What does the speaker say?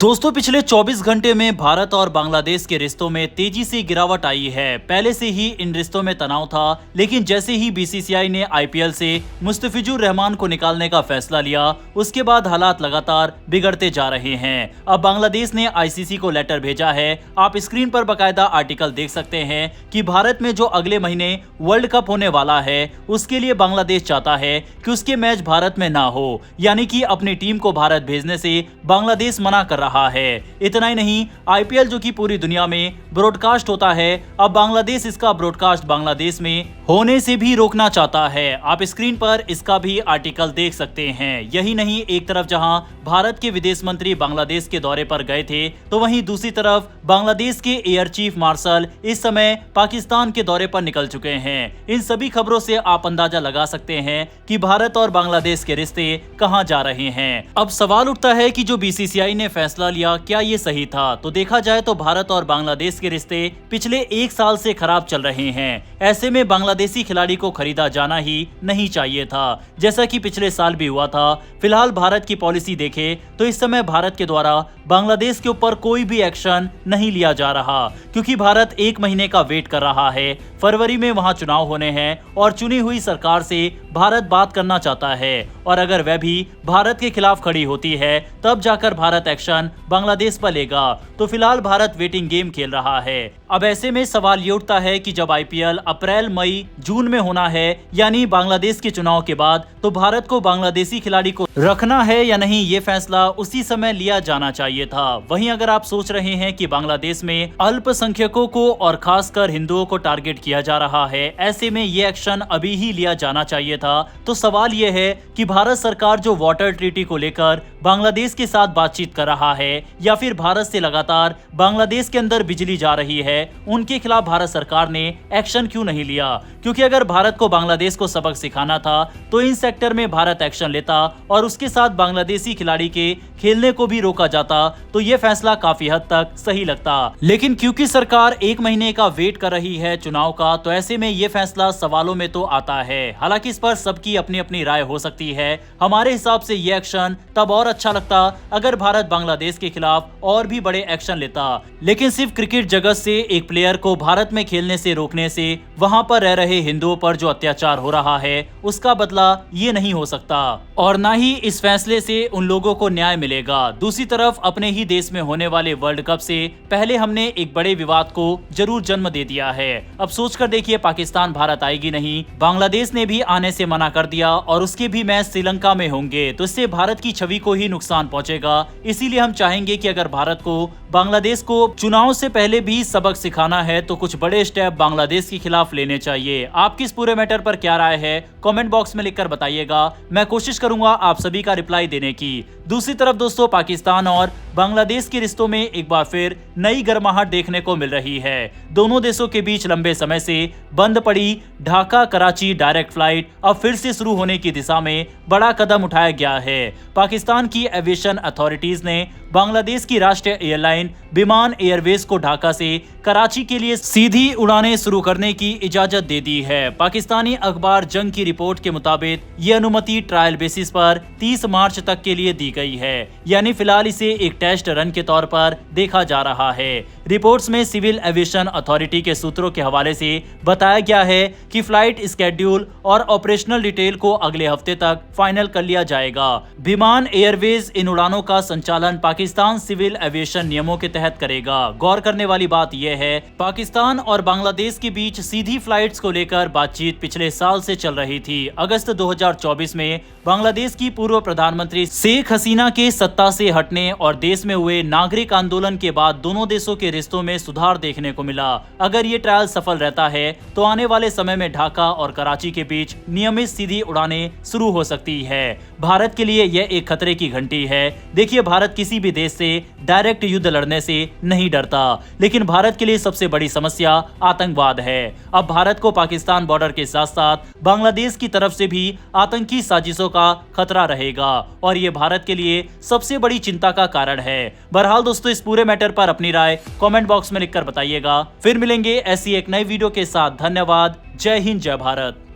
दोस्तों पिछले 24 घंटे में भारत और बांग्लादेश के रिश्तों में तेजी से गिरावट आई है। पहले से ही इन रिश्तों में तनाव था, लेकिन जैसे ही बीसीसीआई ने आईपीएल से मुस्तफिजुर रहमान को निकालने का फैसला लिया, उसके बाद हालात लगातार बिगड़ते जा रहे हैं। अब बांग्लादेश ने आईसीसी को लेटर भेजा है। आप स्क्रीन पर बकायदा आर्टिकल देख सकते हैं कि भारत में जो अगले महीने वर्ल्ड कप होने वाला है, उसके लिए बांग्लादेश चाहता है कि उसके मैच भारत में ना हो, यानी कि अपनी टीम को भारत भेजने से बांग्लादेश मना कर रहा है। इतना ही नहीं, आईपीएल जो कि पूरी दुनिया में ब्रॉडकास्ट होता है, अब बांग्लादेश इसका ब्रॉडकास्ट बांग्लादेश में होने से भी रोकना चाहता है। आप स्क्रीन पर इसका भी आर्टिकल देख सकते हैं। यही नहीं, एक तरफ जहां भारत के विदेश मंत्री बांग्लादेश के दौरे पर गए थे, तो वहीं दूसरी तरफ बांग्लादेश के एयर चीफ मार्शल इस समय पाकिस्तान के दौरे पर निकल चुके हैं। इन सभी खबरों से आप अंदाजा लगा सकते हैं कि भारत और बांग्लादेश के रिश्ते कहां जा रहे हैं। अब सवाल उठता है कि जो बीसीसीआई ने फैसला लिया, क्या ये सही था? तो देखा जाए तो भारत और बांग्लादेश के रिश्ते पिछले एक साल से खराब चल रहे हैं। ऐसे में बांग्लादेशी खिलाड़ी को खरीदा जाना ही नहीं चाहिए था, जैसा कि पिछले साल भी हुआ था। फिलहाल भारत की पॉलिसी देखें तो इस समय भारत के द्वारा बांग्लादेश के ऊपर कोई भी एक्शन नहीं लिया जा रहा, क्योंकि भारत एक महीने का वेट कर रहा है। फरवरी में वहां चुनाव होने हैं और चुनी हुई सरकार से भारत बात करना चाहता है, और अगर वह भी भारत के खिलाफ खड़ी होती है, तब जाकर भारत एक्शन बांग्लादेश पर लेगा। तो फिलहाल भारत वेटिंग गेम खेल रहा है। अब ऐसे में सवाल ये उठता है कि जब आईपीएल अप्रैल, मई, जून में होना है, यानी बांग्लादेश के चुनाव के बाद, तो भारत को बांग्लादेशी खिलाड़ी को रखना है या नहीं, ये फैसला उसी समय लिया जाना चाहिए था। वहीं अगर आप सोच रहे हैं कि बांग्लादेश में अल्पसंख्यकों को और खासकर हिंदुओं को टारगेट किया जा रहा है, ऐसे में ये एक्शन अभी ही लिया जाना चाहिए था, तो सवाल ये है कि भारत सरकार जो वाटर ट्रीटी को लेकर बांग्लादेश के साथ बातचीत कर रहा है, या फिर भारत से लगातार बांग्लादेश के अंदर बिजली जा रही है, उनके खिलाफ भारत सरकार ने एक्शन क्यों नहीं लिया? क्योंकि अगर भारत को बांग्लादेश को सबक सिखाना था, तो इन सेक्टर में भारत एक्शन लेता और उसके साथ बांग्लादेशी खिलाड़ी के खेलने को भी रोका जाता, तो ये फैसला काफी हद तक सही लगता। लेकिन क्योंकि सरकार एक महीने का वेट कर रही है चुनाव का, तो ऐसे में ये फैसला सवालों में तो आता है। हालांकि इस पर सबकी अपनी अपनी राय हो सकती है। हमारे हिसाब से ये एक्शन तब और अच्छा लगता अगर भारत बांग्लादेश के खिलाफ और भी बड़े एक्शन लेता, लेकिन सिर्फ क्रिकेट जगत से एक प्लेयर को भारत में खेलने से रोकने से वहां पर रह रहे हिंदुओं पर जो अत्याचार हो रहा है, उसका बदला ये नहीं हो सकता, और ना ही इस फैसले से उन लोगों को न्याय मिलेगा। दूसरी तरफ अपने ही देश में होने वाले वर्ल्ड कप से पहले हमने एक बड़े विवाद को जरूर जन्म दे दिया है। अब सोचकर देखिए, पाकिस्तान भारत आएगी नहीं, बांग्लादेश ने भी आने से मना कर दिया, और उसके भी मैच श्रीलंका में होंगे, तो इससे भारत की छवि को ही नुकसान पहुंचेगा। इसीलिए हम चाहेंगे कि अगर भारत को बांग्लादेश को चुनाव से पहले भी सबक सिखाना है, तो कुछ बड़े स्टेप बांग्लादेश के खिलाफ लेने चाहिए। आपकी इस पूरे मैटर पर क्या राय है, कमेंट बॉक्स में लिखकर बताइएगा। मैं कोशिश करूंगा आप सभी का रिप्लाई देने की। दूसरी तरफ दोस्तों, पाकिस्तान और बांग्लादेश के रिश्तों में एक बार फिर नई गर्माहट देखने को मिल रही है। दोनों देशों के बीच लंबे समय से बंद पड़ी ढाका कराची डायरेक्ट फ्लाइट अब फिर से शुरू होने की दिशा में बड़ा कदम उठाया गया है। पाकिस्तान की एविएशन अथॉरिटीज ने बांग्लादेश की राष्ट्रीय एयरलाइन विमान एयरवेज को ढाका से कराची के लिए सीधी उड़ानें शुरू करने की इजाजत दे दी है। पाकिस्तानी अखबार जंग की रिपोर्ट के मुताबिक ये अनुमति ट्रायल बेसिस पर 30 मार्च तक के लिए दी गई है, यानी फिलहाल इसे एक टेस्ट रन के तौर पर देखा जा रहा है। रिपोर्ट्स में सिविल एविएशन अथॉरिटी के सूत्रों के हवाले से बताया गया है कि फ्लाइट स्केड्यूल और ऑपरेशनल डिटेल को अगले हफ्ते तक फाइनल कर लिया जाएगा। विमान एयरवेज इन उड़ानों का संचालन पाकिस्तान सिविल एविएशन नियमों के तहत करेगा। गौर करने वाली बात यह है, पाकिस्तान और बांग्लादेश के बीच सीधी फ्लाइट्स को लेकर बातचीत पिछले साल से चल रही थी। अगस्त 2024 में बांग्लादेश की पूर्व प्रधानमंत्री शेख हसीना के सत्ता से हटने और देश में हुए नागरिक आंदोलन के बाद दोनों देशों के रिश्तों में सुधार देखने को मिला। अगर ये ट्रायल सफल रहता है, तो आने वाले समय में ढाका और कराची के बीच नियमित सीधी उड़ानें शुरू हो सकती है। भारत के लिए यह एक खतरे की घंटी है। देखिए, भारत किसी भी देश से डायरेक्ट युद्ध लड़ने से नहीं डरता, लेकिन भारत के लिए सबसे बड़ी समस्या आतंकवाद है। अब भारत को पाकिस्तान बॉर्डर के साथ साथ बांग्लादेश की तरफ से भी आतंकी साजिशों का खतरा रहेगा, और ये भारत के लिए सबसे बड़ी चिंता का कारण है। बहरहाल दोस्तों, इस पूरे मैटर पर अपनी राय कमेंट बॉक्स में लिखकर बताइएगा। फिर मिलेंगे ऐसी एक नई वीडियो के साथ। धन्यवाद। जय हिंद, जय भारत।